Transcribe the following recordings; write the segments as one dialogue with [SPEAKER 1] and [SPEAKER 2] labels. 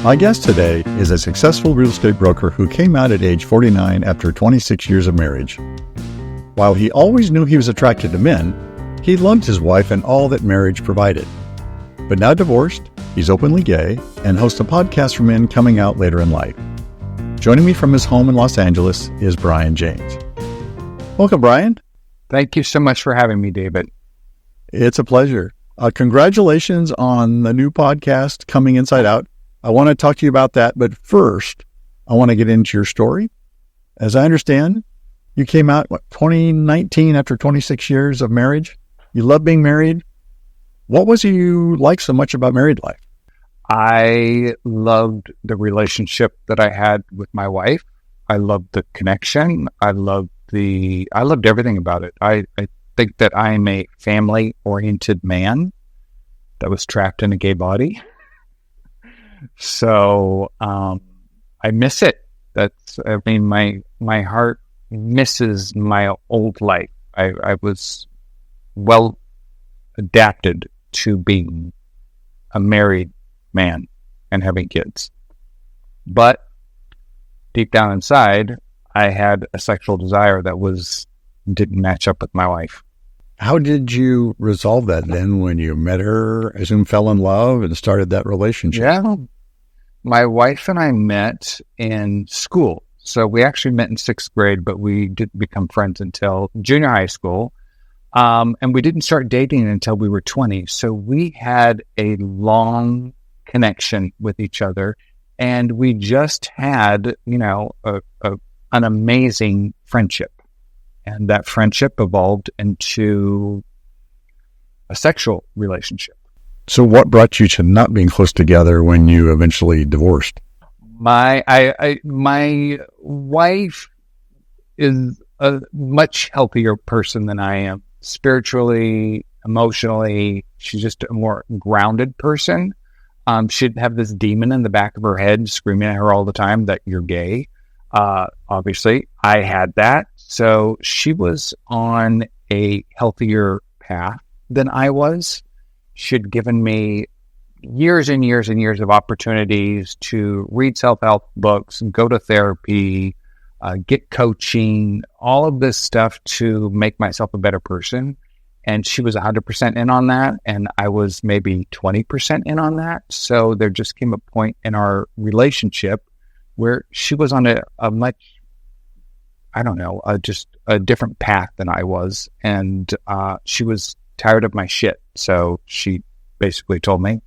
[SPEAKER 1] My guest today is a successful real estate broker who came out at age 49 after 26 years of marriage. While he always knew he was attracted to men, he loved his wife and all that marriage provided. But now divorced, he's openly gay and hosts a podcast for men coming out later in life. Joining me from his home in Los Angeles is Brian James. Welcome, Brian.
[SPEAKER 2] Thank you so much for having me, David.
[SPEAKER 1] It's a pleasure. Congratulations on the new podcast, Coming Inside Out. I want to talk to you about that, but first, I want to get into your story. As I understand, you came out, 2019 after 26 years of marriage? You love being married. What was you like so much about married life?
[SPEAKER 2] I loved the relationship that I had with my wife. I loved the connection. I loved everything about it. I think that I am a family-oriented man that was trapped in a gay body. So I miss it. My heart misses my old life. I was well adapted to being a married man and having kids. But deep down inside, I had a sexual desire that didn't match up with my wife.
[SPEAKER 1] How did you resolve that then when you met her, I assume fell in love and started that relationship?
[SPEAKER 2] Yeah. My wife and I met in school. So we actually met in 6th grade, but we didn't become friends until junior high school. And we didn't start dating until we were 20. So we had a long connection with each other. And we just had, an amazing friendship. And that friendship evolved into a sexual relationship.
[SPEAKER 1] So what brought you to not being close together when you eventually divorced?
[SPEAKER 2] My wife is a much healthier person than I am. Spiritually, emotionally, she's just a more grounded person. She'd have this demon in the back of her head screaming at her all the time that you're gay. Obviously, I had that. So she was on a healthier path than I was. She'd given me years and years and years of opportunities to read self-help books, go to therapy, get coaching, all of this stuff to make myself a better person. And she was 100% in on that. And I was maybe 20% in on that. So there just came a point in our relationship where she was on a much, just a different path than I was. And she was tired of my shit. So she basically told me,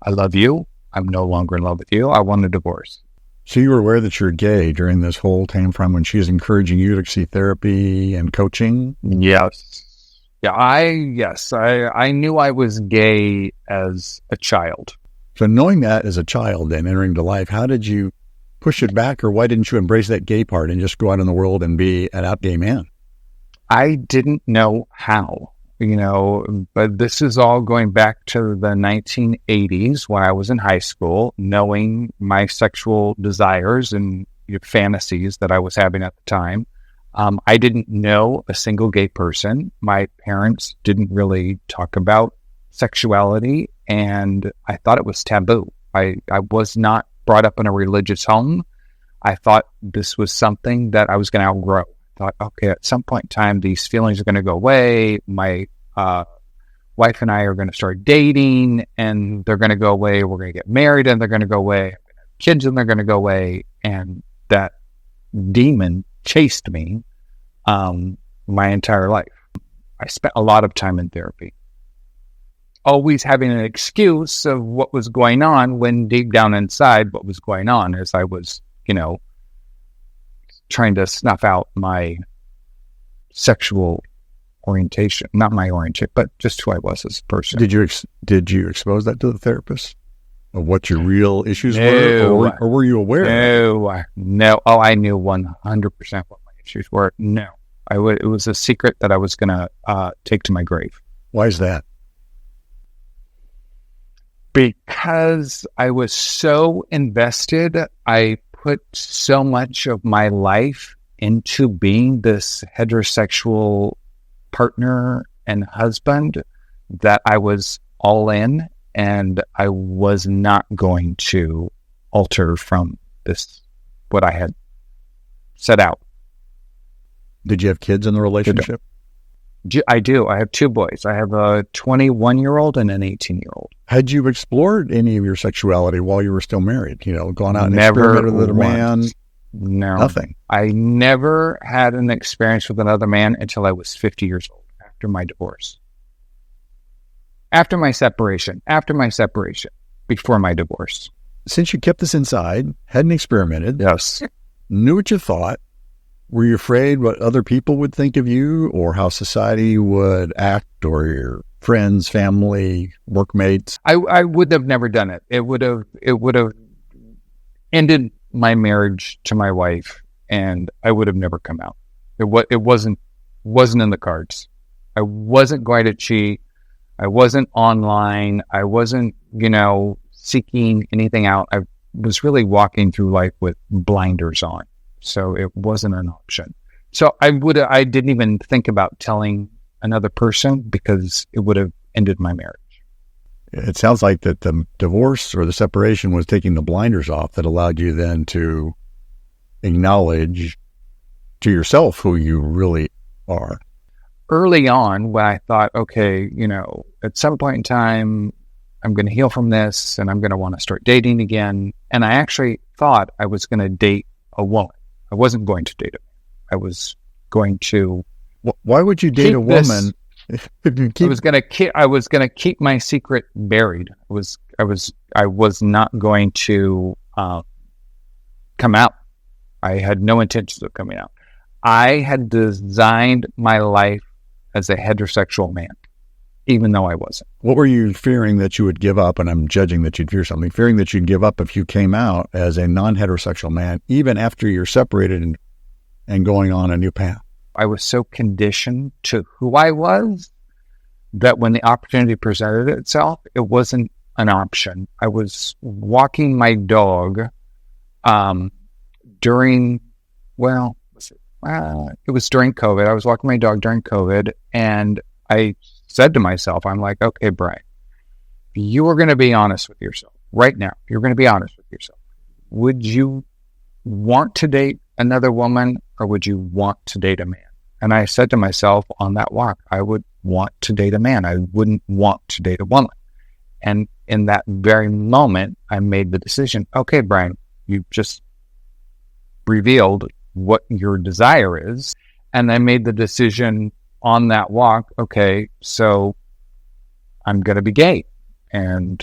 [SPEAKER 2] I love you. I'm no longer in love with you. I want a divorce.
[SPEAKER 1] So you were aware that you're gay during this whole time frame when she was encouraging you to see therapy and coaching?
[SPEAKER 2] Yes. Yeah, I knew I was gay as a child.
[SPEAKER 1] So knowing that as a child and entering to life, how did you push it back, or why didn't you embrace that gay part and just go out in the world and be an out gay man?
[SPEAKER 2] I didn't know how. But this is all going back to the 1980s when I was in high school, knowing my sexual desires and fantasies that I was having at the time. I didn't know a single gay person. My parents didn't really talk about sexuality, and I thought it was taboo. I was not brought up in a religious home. I thought this was something that I was going to outgrow. Thought, okay, at some point in time, these feelings are going to go away. My wife and I are going to start dating, and they're going to go away. We're going to get married, and they're going to go away. I'm going to have kids, and they're going to go away. And that demon chased me my entire life. I spent a lot of time in therapy, always having an excuse of what was going on, when deep down inside what was going on is I was, trying to snuff out my sexual orientation, not my orientation, but just who I was as a person.
[SPEAKER 1] Did you expose that to the therapist of what your real issues were, or were you aware?
[SPEAKER 2] No. Oh, I knew 100% what my issues were. No, it was a secret that I was going to take to my grave.
[SPEAKER 1] Why is that?
[SPEAKER 2] Because I was so invested. I put so much of my life into being this heterosexual partner and husband that I was all in, and I was not going to alter from what I had set out.
[SPEAKER 1] Did you have kids in the relationship?
[SPEAKER 2] I do. I have 2 boys. I have a 21-year-old and an 18-year-old.
[SPEAKER 1] Had you explored any of your sexuality while you were still married? Gone out and
[SPEAKER 2] Never
[SPEAKER 1] experimented with a man?
[SPEAKER 2] No.
[SPEAKER 1] Nothing.
[SPEAKER 2] I never had an experience with another man until I was 50 years old, after my divorce. After my separation, before my divorce.
[SPEAKER 1] Since you kept this inside, hadn't experimented,
[SPEAKER 2] Yes.
[SPEAKER 1] knew what you thought, were you afraid what other people would think of you or how society would act, or your friends, family, workmates?
[SPEAKER 2] I would have never done it. It would have ended my marriage to my wife, and I would have never come out. It wasn't in the cards. I wasn't going to cheat. I wasn't online. I wasn't, seeking anything out. I was really walking through life with blinders on. So it wasn't an option. So I didn't even think about telling another person because it would have ended my marriage.
[SPEAKER 1] It sounds like that the divorce or the separation was taking the blinders off that allowed you then to acknowledge to yourself who you really are.
[SPEAKER 2] Early on, when I thought, okay, at some point in time, I'm going to heal from this and I'm going to want to start dating again. And I actually thought I was going to date a woman. I wasn't going to date a man. I was going to.
[SPEAKER 1] Why would you date a woman?
[SPEAKER 2] I was going to keep my secret buried. I was not going to come out. I had no intentions of coming out. I had designed my life as a heterosexual man, even though I wasn't.
[SPEAKER 1] What were you fearing that you would give up? And I'm judging that you'd fear something. Fearing that you'd give up if you came out as a non-heterosexual man, even after you're separated and going on a new path.
[SPEAKER 2] I was so conditioned to who I was that when the opportunity presented itself, it wasn't an option. I was walking my dog during COVID. I was walking my dog during COVID, and I said to myself, I'm like, okay, Brian, you are going to be honest with yourself right now. You're going to be honest with yourself. Would you want to date another woman, or would you want to date a man? And I said to myself on that walk, I would want to date a man. I wouldn't want to date a woman. And in that very moment, I made the decision, okay, Brian, you just revealed what your desire is. And I made the decision on that walk, okay, so I'm going to be gay. And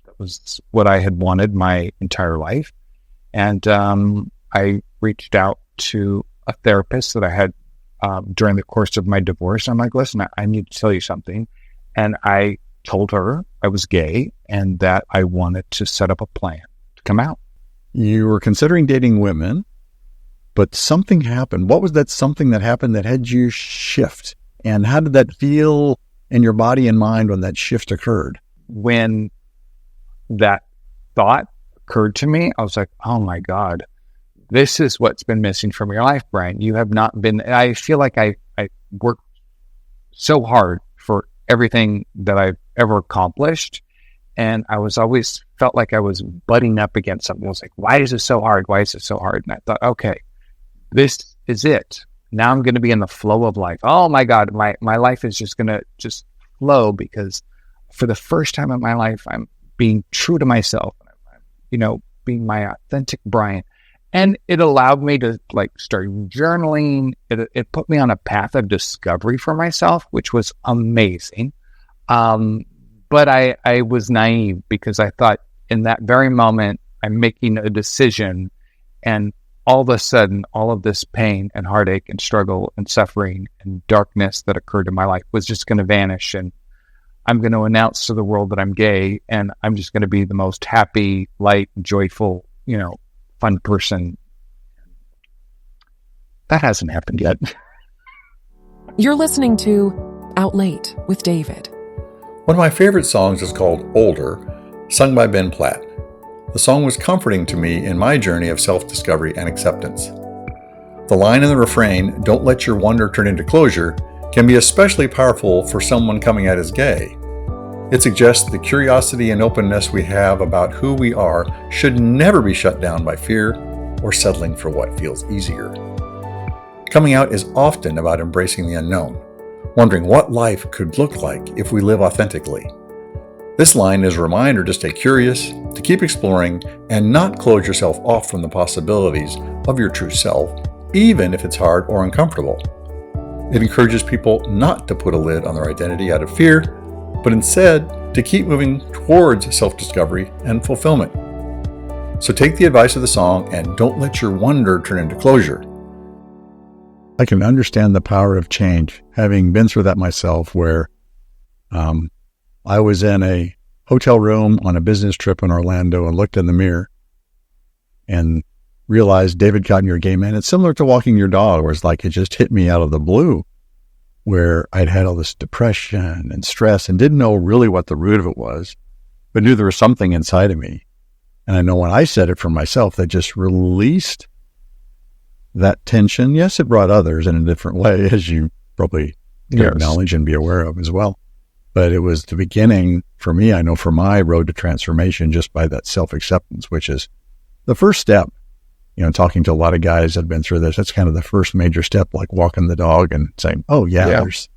[SPEAKER 2] that was what I had wanted my entire life. And I reached out to a therapist that I had during the course of my divorce. I'm like, listen, I need to tell you something. And I told her I was gay and that I wanted to set up a plan to come out.
[SPEAKER 1] You were considering dating women, but something happened. What was that something that happened that had you shift? And how did that feel in your body and mind when that shift occurred?
[SPEAKER 2] When that thought occurred to me, I was like, oh my God, this is what's been missing from your life, Brian. You have not been, I feel like I worked so hard for everything that I've ever accomplished. And I was always felt like I was butting up against something. I was like, why is this so hard? Why is it so hard? And I thought, okay, this is it. Now I'm going to be in the flow of life. Oh my God, my life is just going to just flow because for the first time in my life, I'm being true to myself, being my authentic Brian. And it allowed me to start journaling. It put me on a path of discovery for myself, which was amazing. But I was naive because I thought in that very moment, I'm making a decision, and all of a sudden, all of this pain and heartache and struggle and suffering and darkness that occurred in my life was just going to vanish. And I'm going to announce to the world that I'm gay, and I'm just going to be the most happy, light, joyful, fun person. That hasn't happened yet.
[SPEAKER 3] You're listening to Outlate with David.
[SPEAKER 1] One of my favorite songs is called Older, sung by Ben Platt. The song was comforting to me in my journey of self-discovery and acceptance. The line in the refrain, "Don't let your wonder turn into closure," can be especially powerful for someone coming out as gay. It suggests the curiosity and openness we have about who we are should never be shut down by fear or settling for what feels easier. Coming out is often about embracing the unknown, wondering what life could look like if we live authentically. This line is a reminder to stay curious, to keep exploring, and not close yourself off from the possibilities of your true self, even if it's hard or uncomfortable. It encourages people not to put a lid on their identity out of fear, but instead to keep moving towards self-discovery and fulfillment. So take the advice of the song and don't let your wonder turn into closure. I can understand the power of change, having been through that myself, where I was in a hotel room on a business trip in Orlando and looked in the mirror and realized David Cotton, you're a gay man. It's similar to walking your dog, where it's like it just hit me out of the blue, where I'd had all this depression and stress and didn't know really what the root of it was, but knew there was something inside of me. And I know when I said it for myself, that just released that tension. Yes, it brought others in a different way, as you probably can acknowledge and be aware of as well. But it was the beginning for me, I know, for my road to transformation, just by that self-acceptance, which is the first step. You know, talking to a lot of guys that have been through this, that's kind of the first major step, like walking the dog and saying, oh yeah, there's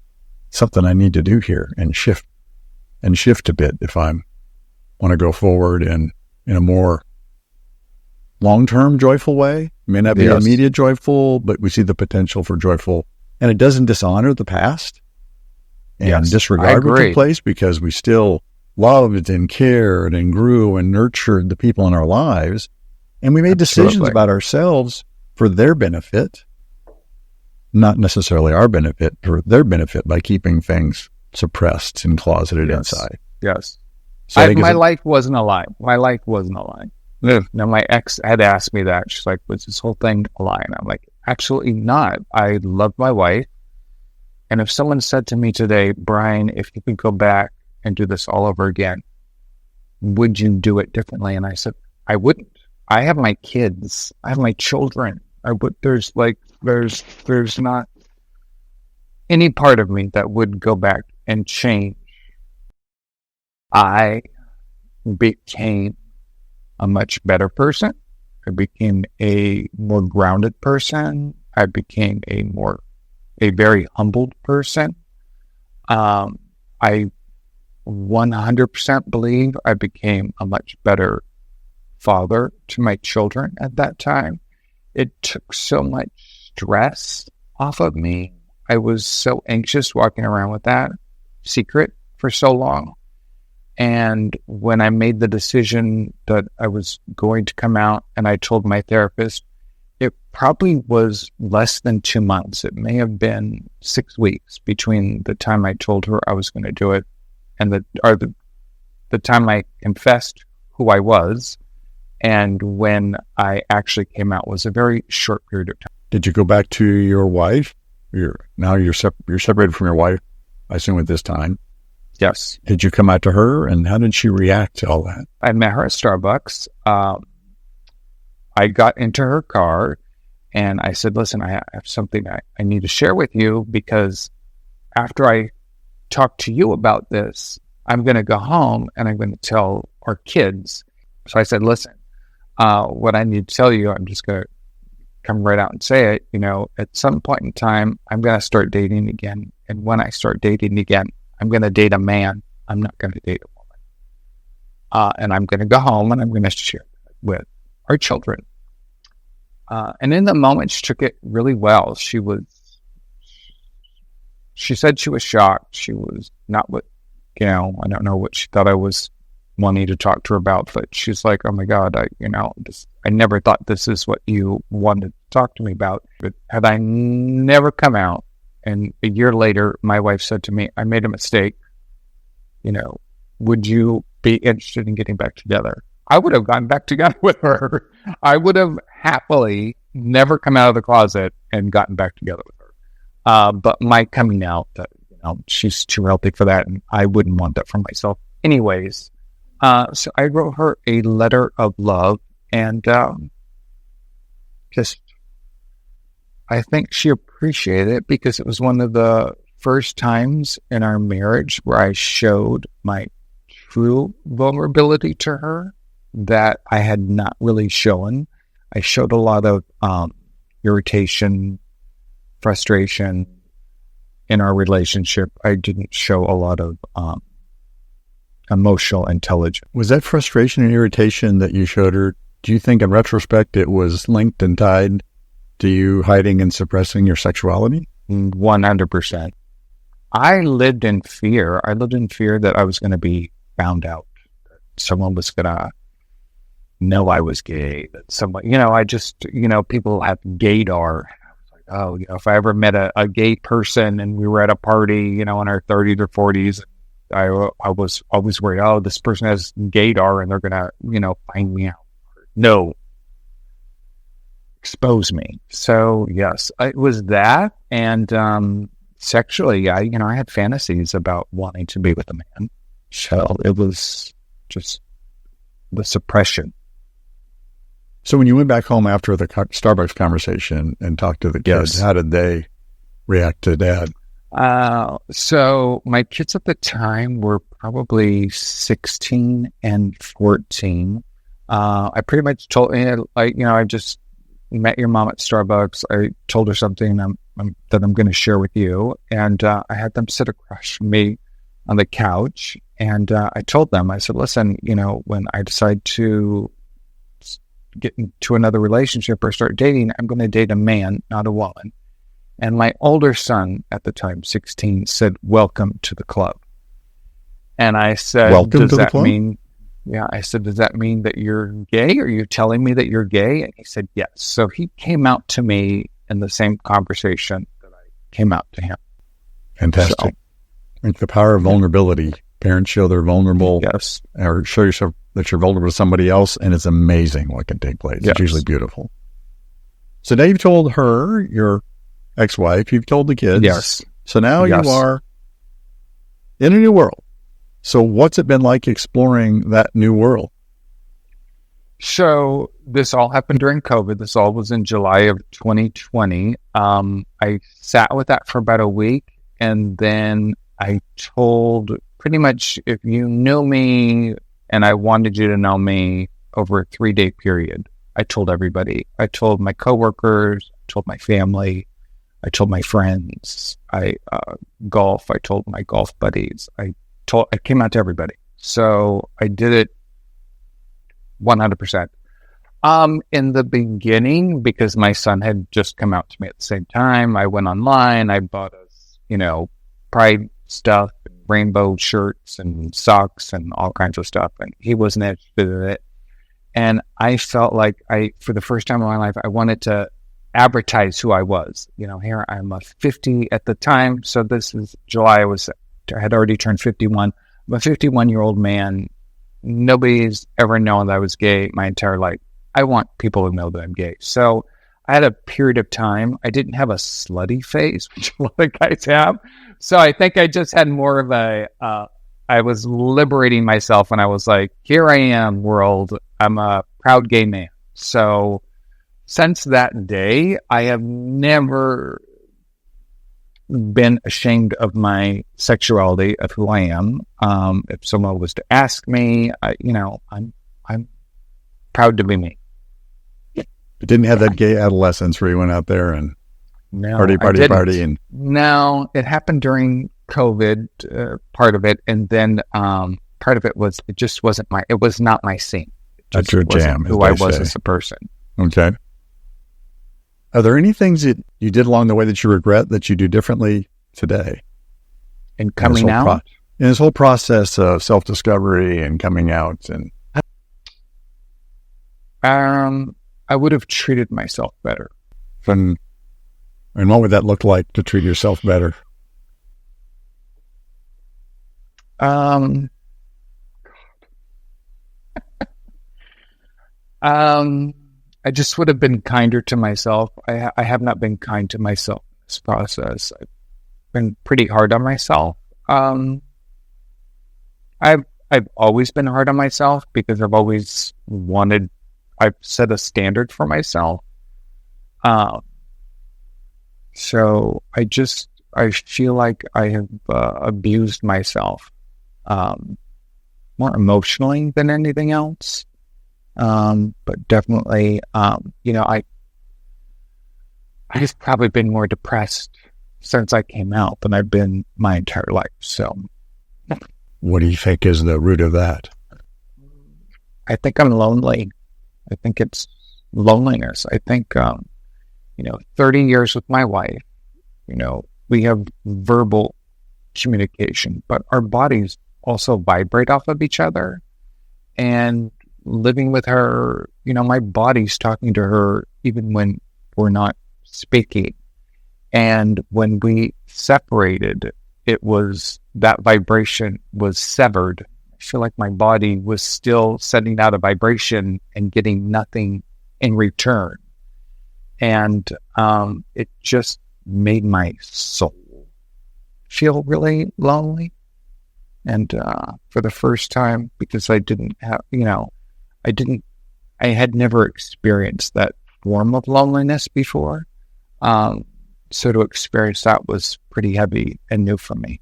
[SPEAKER 1] something I need to do here, and shift a bit if I want to go forward in a more long-term joyful way. It may not be immediate joyful, but we see the potential for joyful, and it doesn't dishonor the past and disregard what took place, because we still loved and cared and grew and nurtured the people in our lives. And we made decisions about ourselves for their benefit, not necessarily our benefit, for their benefit, by keeping things suppressed and closeted inside.
[SPEAKER 2] Yes. So my life wasn't a lie. My life wasn't a lie.
[SPEAKER 1] Yeah.
[SPEAKER 2] Now, my ex had asked me that. She's like, was this whole thing a lie? And I'm like, absolutely not. I love my wife. And if someone said to me today, Brian, if you could go back and do this all over again, would you do it differently? And I said, I wouldn't. I have my kids. I have my children. There's not any part of me that would go back and change. I became a much better person. I became a more grounded person. I became a very humbled person. I 100% believe I became a much better father to my children at that time. It took so much stress off of me. I was so anxious walking around with that secret for so long. And when I made the decision that I was going to come out, and I told my therapist, it probably was less than 2 months. It may have been 6 weeks between the time I told her I was going to do it and the time I confessed who I was, and when I actually came out was a very short period of time.
[SPEAKER 1] Did you go back to your wife? You're separated from your wife, I assume, at this time.
[SPEAKER 2] Yes.
[SPEAKER 1] Did you come out to her, and how did she react to all that?
[SPEAKER 2] I met her at Starbucks. I got into her car, and I said, listen, I have something I need to share with you, because after I talk to you about this, I'm going to go home and I'm going to tell our kids. So I said, listen, what I need to tell you, I'm just going to come right out and say it. You know, at some point in time, I'm going to start dating again. And when I start dating again, I'm going to date a man. I'm not going to date a woman. And I'm going to go home and I'm going to share it with our children. And in the moment, she took it really well. She said she was shocked. She was not what, I don't know what she thought I was wanting to talk to her about, but she's like, oh my God, I never thought this is what you wanted to talk to me about. But had I never come out, and a year later, my wife said to me, I made a mistake, would you be interested in getting back together? I would have gotten back together with her. I would have happily never come out of the closet and gotten back together with her. But my coming out, she's too healthy for that, and I wouldn't want that for myself. Anyways, so I wrote her a letter of love, and I think she appreciated it, because it was one of the first times in our marriage where I showed my true vulnerability to her that I had not really shown. I showed a lot of irritation, frustration in our relationship. I didn't show a lot of emotional intelligence.
[SPEAKER 1] Was that frustration and irritation that you showed her, do you think in retrospect it was linked and tied to you hiding and suppressing your sexuality?
[SPEAKER 2] 100%. I lived in fear. I lived in fear that I was going to be found out. That someone was going to know I was gay. That someone, people have gaydar. Oh, if I ever met a gay person and we were at a party, in our 30s or 40s, I was always worried, oh, this person has gaydar and they're going to, find me out. No. Expose me. So, yes, it was that. And sexually, I had fantasies about wanting to be with a man. So it was just the suppression.
[SPEAKER 1] So when you went back home after the Starbucks conversation and talked to the kids, how did they react to Dad?
[SPEAKER 2] So my kids at the time were probably 16 and 14. I pretty much told, I just met your mom at Starbucks. I told her something that I'm going to share with you. And I had them sit across from me on the couch. And I told them, I said, listen, when I decide to get into another relationship or start dating, I'm going to date a man, not a woman. And my older son at the time, 16, said, welcome to the club. And I said,
[SPEAKER 1] welcome to the club?
[SPEAKER 2] I said, does that mean that you're gay? Are you telling me that you're gay? And he said, yes. So he came out to me in the same conversation that I came out to him.
[SPEAKER 1] Fantastic. So, it's the power of vulnerability. Parents show they're vulnerable, or show yourself that you're vulnerable to somebody else, and it's amazing what can take place. Yes. It's usually beautiful. So now you've told her, your ex-wife, you've told the kids.
[SPEAKER 2] Yes.
[SPEAKER 1] So now you are in a new world. So what's it been like exploring that new world?
[SPEAKER 2] So this all happened during COVID. This all was in July of 2020. I sat with that for about a week, and then I told pretty much, if you knew me and I wanted you to know me over a 3-day period, I told everybody. I told my coworkers, I told my family, I told my friends. Golf, I told my golf buddies. I came out to everybody. So I did it 100%. In the beginning, because my son had just come out to me at the same time, I went online, I bought us, pride stuff, rainbow shirts and socks and all kinds of stuff. And he wasn't interested in it. And I felt like for the first time in my life, I wanted to advertise who I was. Here I'm a 50 at the time. So this is July. I had already turned 51. I'm a 51-year-old man. Nobody's ever known that I was gay my entire life. I want people to know that I'm gay. So I had a period of time. I didn't have a slutty face, which a lot of guys have. So I think I just had more of I was liberating myself, and I was like, here I am, world. I'm a proud gay man. So since that day, I have never been ashamed of my sexuality, of who I am. If someone was to ask me, I'm proud to be me.
[SPEAKER 1] You didn't have that gay adolescence where you went out there and party. And
[SPEAKER 2] no, it happened during COVID, part of it, and then part of it was it just wasn't it was not my scene.
[SPEAKER 1] That's your jam.
[SPEAKER 2] Who I was as a person.
[SPEAKER 1] Okay. Are there any things that you did along the way that you regret that you do differently today?
[SPEAKER 2] In coming out?
[SPEAKER 1] In this whole process of self-discovery and coming out, and
[SPEAKER 2] I would have treated myself better.
[SPEAKER 1] And what would that look like to treat yourself better?
[SPEAKER 2] I just would have been kinder to myself. I have not been kind to myself in this process. I've been pretty hard on myself. I've always been hard on myself because I've set a standard for myself. So I feel like I have abused myself more emotionally than anything else. But definitely, I've probably been more depressed since I came out than I've been my entire life. So,
[SPEAKER 1] what do you think is the root of that?
[SPEAKER 2] I think I'm lonely. I think it's loneliness. I think, 30 years with my wife, we have verbal communication, but our bodies also vibrate off of each other. And living with her, my body's talking to her even when we're not speaking. And when we separated, it was that vibration was severed. I feel like my body was still sending out a vibration and getting nothing in return. And it just made my soul feel really lonely. And for the first time, because I didn't have, I had never experienced that form of loneliness before. So to experience that was pretty heavy and new for me.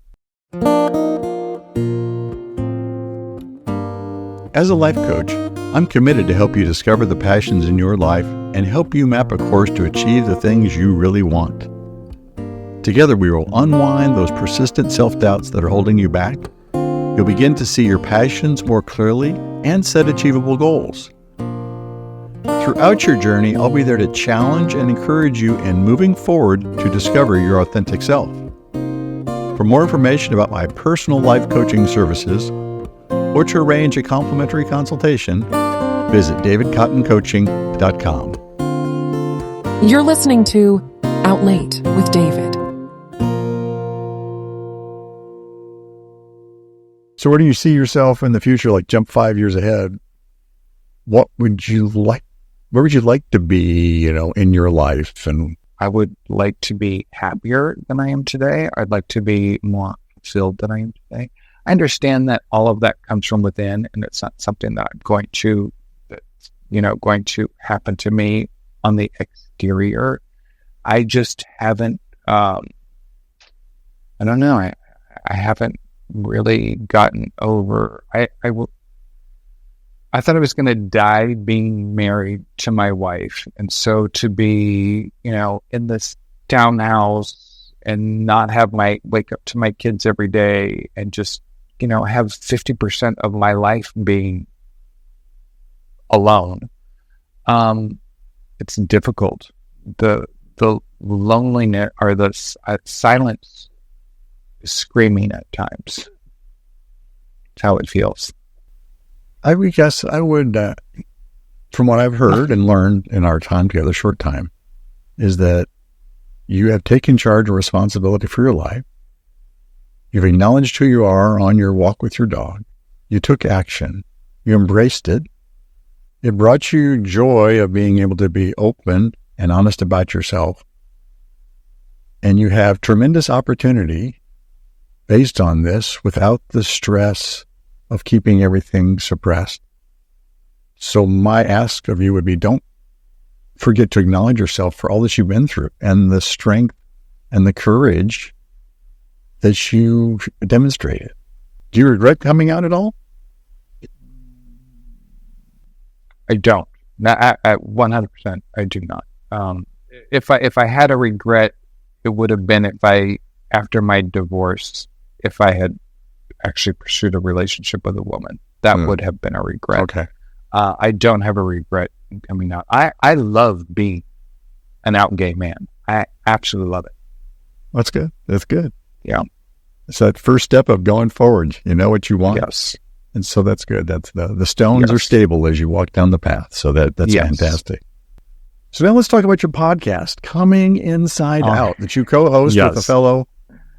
[SPEAKER 1] As a life coach, I'm committed to help you discover the passions in your life and help you map a course to achieve the things you really want. Together, we will unwind those persistent self-doubts that are holding you back. You'll begin to see your passions more clearly and set achievable goals. Throughout your journey, I'll be there to challenge and encourage you in moving forward to discover your authentic self. For more information about my personal life coaching services, or to arrange a complimentary consultation, visit davidcottoncoaching.com.
[SPEAKER 3] You're listening to Outlate with David.
[SPEAKER 1] So where do you see yourself in the future, like jump 5 years ahead? Where would you like to be, in your life? And
[SPEAKER 2] I would like to be happier than I am today. I'd like to be more fulfilled than I am today. I understand that all of that comes from within, and it's not something that I'm going to happen to me on the exterior. I just haven't, I don't know. I haven't really gotten over, I thought I was going to die being married to my wife. And so to be, in this townhouse and not have wake up to my kids every day and just, have 50% of my life being alone. It's difficult. The loneliness or the silence is screaming at times. That's how it feels.
[SPEAKER 1] I would guess I would, from what I've heard and learned in our time together, short time, is that you have taken charge and responsibility for your life. You've acknowledged who you are on your walk with your dog. You took action. You embraced it. It brought you joy of being able to be open and honest about yourself. And you have tremendous opportunity based on this without the stress of keeping everything suppressed. So my ask of you would be, don't forget to acknowledge yourself for all that you've been through and the strength and the courage that you demonstrated. Do you regret coming out at all?
[SPEAKER 2] I don't. At 100%, I do not. If I had a regret, it would have been after my divorce, if I had actually pursued a relationship with a woman. That would have been a regret.
[SPEAKER 1] Okay.
[SPEAKER 2] I don't have a regret in coming out. I love being an out gay man. I absolutely love it.
[SPEAKER 1] That's good. That's good.
[SPEAKER 2] Yeah.
[SPEAKER 1] It's that first step of going forward. You know what you want.
[SPEAKER 2] Yes.
[SPEAKER 1] And so that's good. That's the stones are stable as you walk down the path. So that's fantastic. So now let's talk about your podcast, Coming Inside Out, that you co-host with a fellow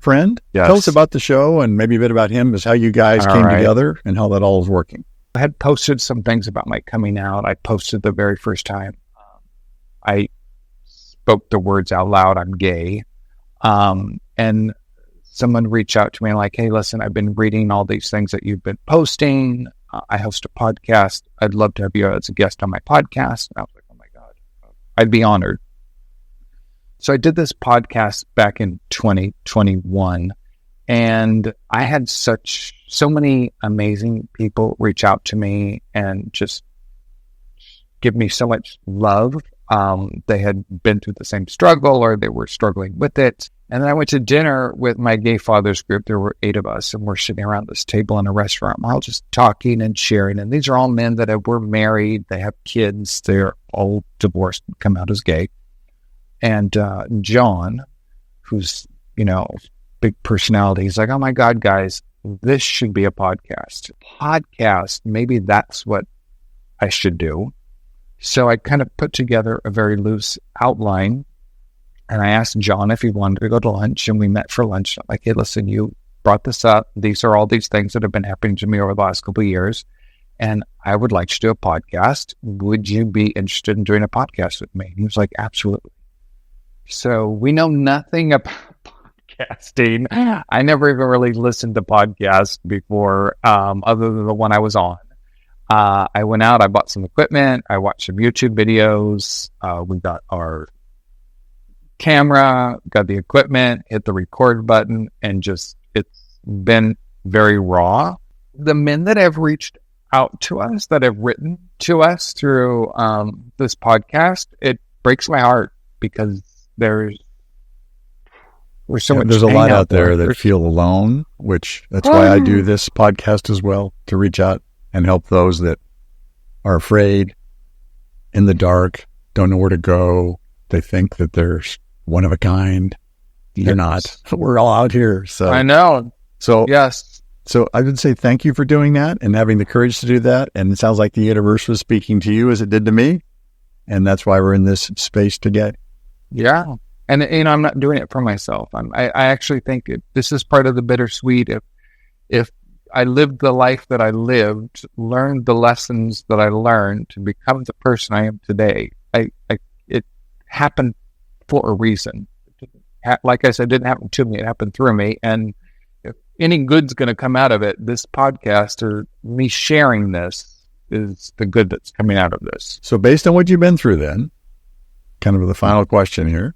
[SPEAKER 1] friend.
[SPEAKER 2] Yes.
[SPEAKER 1] Tell us about the show and maybe a bit about him, is how you guys came together and how that all is working.
[SPEAKER 2] I had posted some things about my coming out. I posted the very first time. I spoke the words out loud, I'm gay. And someone reached out to me like, hey, listen, I've been reading all these things that you've been posting. I host a podcast. I'd love to have you as a guest on my podcast. And I was like, oh my God, I'd be honored. So I did this podcast back in 2021. And I had so many amazing people reach out to me and just give me so much love. They had been through the same struggle, or they were struggling with it. And then I went to dinner with my gay fathers group. There were 8 of us, and we're sitting around this table in a restaurant. We're all just talking and sharing. And these are all men that were married. They have kids. They're all divorced, come out as gay. And John, who's, big personality, he's like, "Oh my God, guys, this should be a podcast. Maybe that's what I should do." So I kind of put together a very loose outline, and I asked John if he wanted to go to lunch, and we met for lunch. I'm like, "Hey, listen, you brought this up. These are all these things that have been happening to me over the last couple of years, and I would like to do a podcast. Would you be interested in doing a podcast with me?" And he was like, "Absolutely." So we know nothing about podcasting. I never even really listened to podcasts before, other than the one I was on. I went out, I bought some equipment, I watched some YouTube videos, we got our camera, got the equipment, hit the record button, and just, it's been very raw. The men that have reached out to us, that have written to us through this podcast, it breaks my heart, because there's so much.
[SPEAKER 1] There's a lot out there that feel alone, which that's why I do this podcast as well, to reach out and help those that are afraid, in the dark, don't know where to go. They think that they're one of a kind. They're not. We're all out here. So
[SPEAKER 2] I know.
[SPEAKER 1] So
[SPEAKER 2] yes.
[SPEAKER 1] So I would say thank you for doing that and having the courage to do that. And it sounds like the universe was speaking to you as it did to me. And that's why we're in this space together.
[SPEAKER 2] Yeah. And, I'm not doing it for myself. I actually think this is part of the bittersweet. If I lived the life that I lived, learned the lessons that I learned to become the person I am today, it happened for a reason. Like I said, it didn't happen to me. It happened through me. And if any good's going to come out of it, this podcast or me sharing this is the good that's coming out of this.
[SPEAKER 1] So based on what you've been through then, kind of the final question here.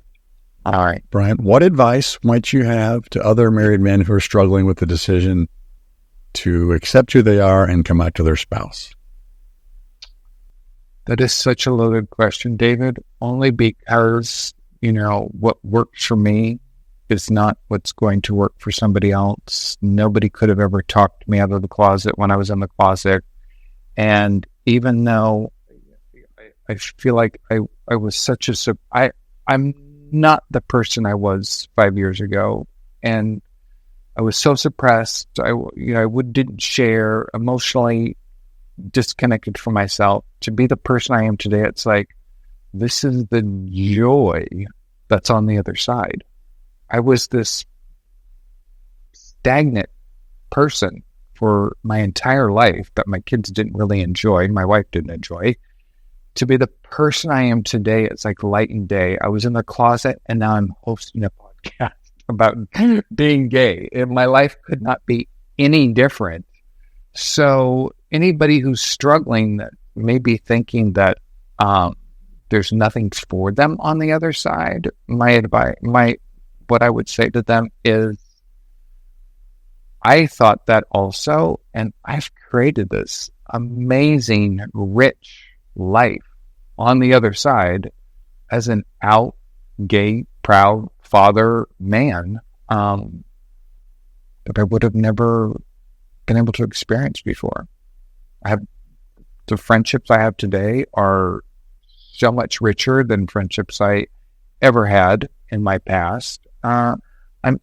[SPEAKER 2] All right.
[SPEAKER 1] Brian, what advice might you have to other married men who are struggling with the decision to accept who they are and come out to their spouse?
[SPEAKER 2] That is such a loaded question, David, only because, what works for me is not what's going to work for somebody else. Nobody could have ever talked me out of the closet when I was in the closet. And even though I feel like I was I'm not the person I was 5 years ago. And I was so suppressed. I didn't share, emotionally disconnected from myself. To be the person I am today, it's like, this is the joy that's on the other side. I was this stagnant person for my entire life that my kids didn't really enjoy, my wife didn't enjoy. To be the person I am today, it's like light and day. I was in the closet, and now I'm hosting a podcast about being gay, and my life could not be any different. So anybody who's struggling, that may be thinking that there's nothing for them on the other side, what I would say to them is, I thought that also, and I've created this amazing, rich life on the other side as an out, gay, proud father man that I would have never been able to experience before. The friendships I have today are so much richer than friendships I ever had in my past. I'm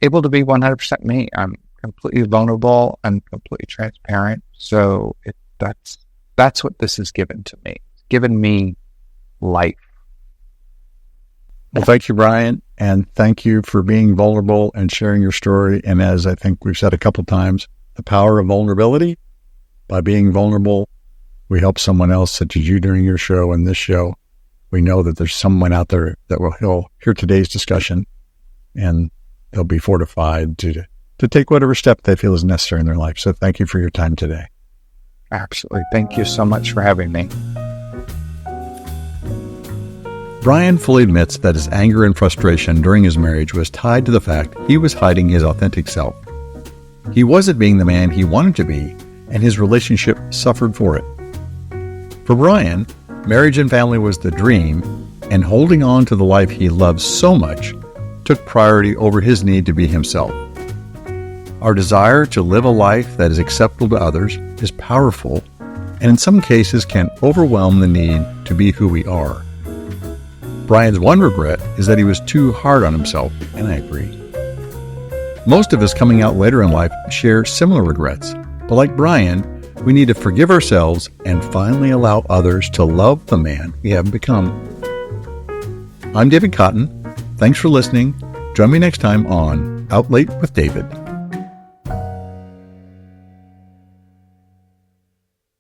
[SPEAKER 2] able to be 100% me. I'm completely vulnerable. I'm completely transparent. So that's what this has given to me. It's given me life.
[SPEAKER 1] Well, thank you, Brian, and thank you for being vulnerable and sharing your story. And as I think we've said a couple of times, the power of vulnerability. By being vulnerable, we help someone else, such as you during your show and this show. We know that there's someone out there that will hear today's discussion, and they'll be fortified to take whatever step they feel is necessary in their life. So thank you for your time today.
[SPEAKER 2] Absolutely. Thank you so much for having me.
[SPEAKER 1] Brian fully admits that his anger and frustration during his marriage was tied to the fact he was hiding his authentic self. He wasn't being the man he wanted to be, and his relationship suffered for it. For Brian, marriage and family was the dream, and holding on to the life he loved so much took priority over his need to be himself. Our desire to live a life that is acceptable to others is powerful, and in some cases can overwhelm the need to be who we are. Brian's one regret is that he was too hard on himself, and I agree. Most of us coming out later in life share similar regrets, but like Brian, we need to forgive ourselves and finally allow others to love the man we have become. I'm David Cotton. Thanks for listening. Join me next time on Outlate with David.